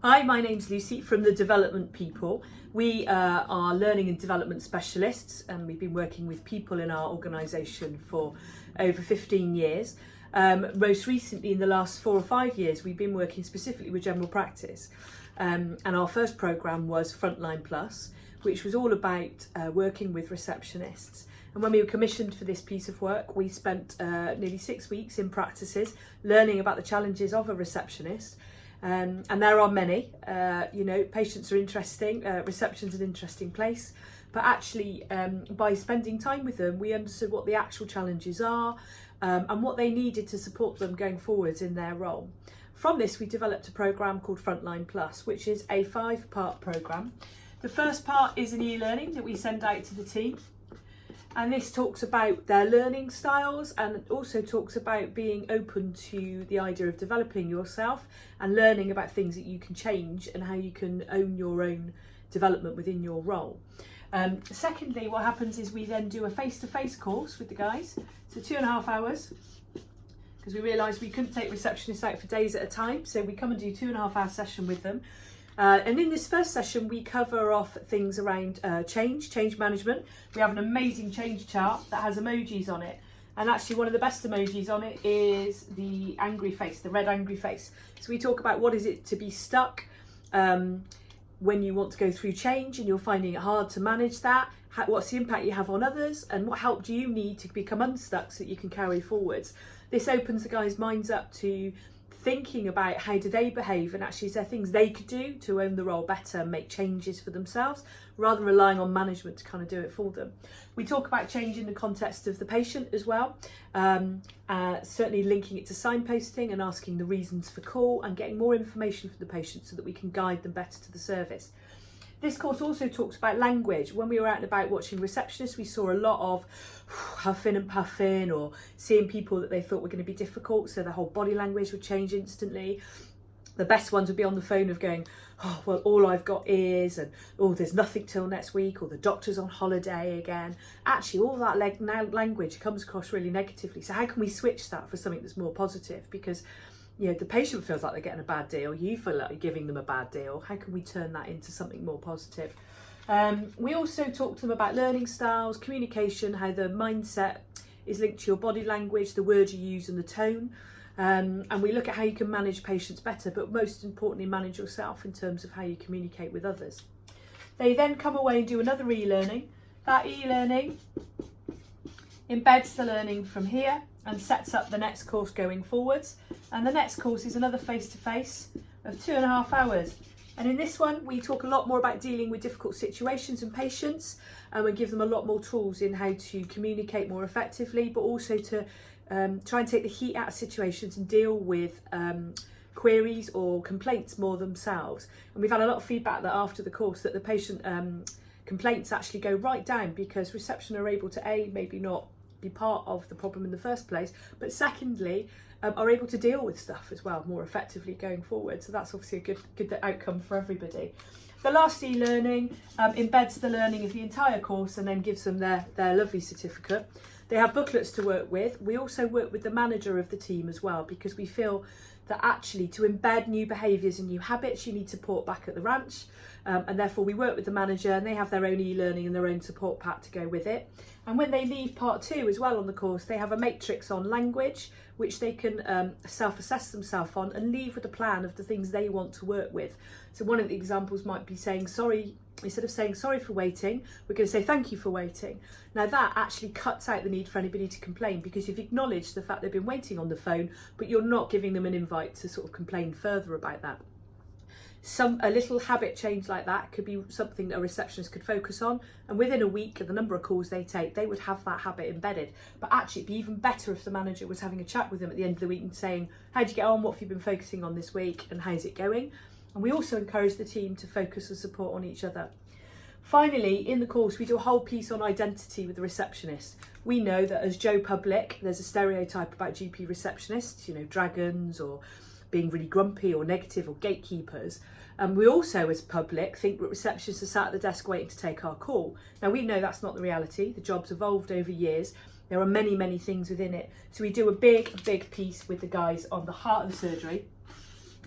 Hi, my name's Lucy from the Development People. We are learning and development specialists, and we've been working with people in our organisation for over 15 years. Most recently, in the last 4 or 5 years, we've been working specifically with general practice. And our first programme was Frontline Plus, which was all about working with receptionists. And when we were commissioned for this piece of work, we spent nearly 6 weeks in practices learning about the challenges of a receptionist. And there are many, patients are interesting, reception's an interesting place, but actually by spending time with them, we understood what the actual challenges are and what they needed to support them going forwards in their role. From this, we developed a programme called Frontline Plus, which is a 5-part programme. The first part is an e-learning that we send out to the team. And this talks about their learning styles and also talks about being open to the idea of developing yourself and learning about things that you can change and how you can own your own development within your role. Secondly, what happens is we then do a face-to-face course with the guys. So 2.5 hours, because we realised we couldn't take receptionists out for days at a time. So we come and do 2.5 hour session with them. And in this first session, we cover off things around change management. We have an amazing change chart that has emojis on it. And actually one of the best emojis on it is the angry face, the red angry face. So we talk about what is it to be stuck when you want to go through change and you're finding it hard to manage that. What's the impact you have on others and what help do you need to become unstuck so that you can carry forwards. This opens the guys' minds up to thinking about how do they behave and actually is there things they could do to own the role better and make changes for themselves rather than relying on management to kind of do it for them. We talk about change in the context of the patient as well, certainly linking it to signposting and asking the reasons for call and getting more information from the patient so that we can guide them better to the service. This course also talks about language. When we were out and about watching receptionists, we saw a lot of huffing and puffing or seeing people that they thought were going to be difficult, so their whole body language would change instantly. The best ones would be on the phone of going, oh, well, all I've got is, and oh, there's nothing till next week, or the doctor's on holiday again. Actually, all that language comes across really negatively. So how can we switch that for something that's more positive? Because the patient feels like they're getting a bad deal, you feel like you're giving them a bad deal. How can we turn that into something more positive? We also talk to them about learning styles, communication, how the mindset is linked to your body language, the words you use and the tone. And we look at how you can manage patients better, but most importantly, manage yourself in terms of how you communicate with others. They then come away and do another e-learning. That e-learning embeds the learning from here and sets up the next course going forwards. And the next course is another face-to-face of 2.5 hours. And in this one, we talk a lot more about dealing with difficult situations and patients, and we give them a lot more tools in how to communicate more effectively, but also to try and take the heat out of situations and deal with queries or complaints more themselves. And we've had a lot of feedback that after the course that the patient complaints actually go right down because reception are able to maybe not be part of the problem in the first place, but secondly are able to deal with stuff as well more effectively going forward. So that's obviously a good outcome for everybody. The last e-learning embeds the learning of the entire course and then gives them their lovely certificate. They have booklets to work with. We also work with the manager of the team as well, because we feel that actually to embed new behaviours and new habits, you need support back at the ranch. And therefore we work with the manager and they have their own e-learning and their own support pack to go with it. And when they leave part 2 as well on the course, they have a matrix on language, which they can self-assess themselves on and leave with a plan of the things they want to work with. So one of the examples might be saying sorry. Instead of saying sorry for waiting, we're going to say thank you for waiting. Now that actually cuts out the need for anybody to complain, because you've acknowledged the fact they've been waiting on the phone, but you're not giving them an invite to sort of complain further about that. A little habit change like that could be something that a receptionist could focus on, and within a week of the number of calls they take, they would have that habit embedded. But actually it'd be even better if the manager was having a chat with them at the end of the week and saying, how'd you get on, what have you been focusing on this week, and how's it going? And we also encourage the team to focus and support on each other. Finally, in the course, we do a whole piece on identity with the receptionist. We know that as Joe Public, there's a stereotype about GP receptionists, dragons or being really grumpy or negative or gatekeepers. And we also, as public, think that receptionists are sat at the desk waiting to take our call. Now, we know that's not the reality. The job's evolved over years. There are many, many things within it. So we do a big piece with the guys on the heart of the surgery.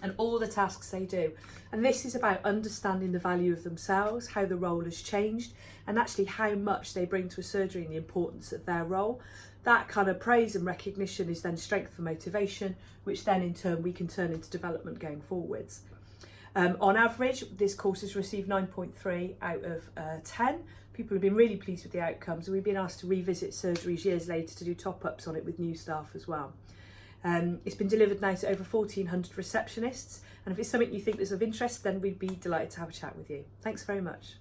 and all the tasks they do. And this is about understanding the value of themselves, how the role has changed, and actually how much they bring to a surgery and the importance of their role. That kind of praise and recognition is then strength for motivation, which then in turn we can turn into development going forwards. On average, this course has received 9.3 out of 10. People have been really pleased with the outcomes, and we've been asked to revisit surgeries years later to do top-ups on it with new staff as well. It's been delivered now to over 1,400 receptionists, and if it's something you think is of interest, then we'd be delighted to have a chat with you. Thanks very much.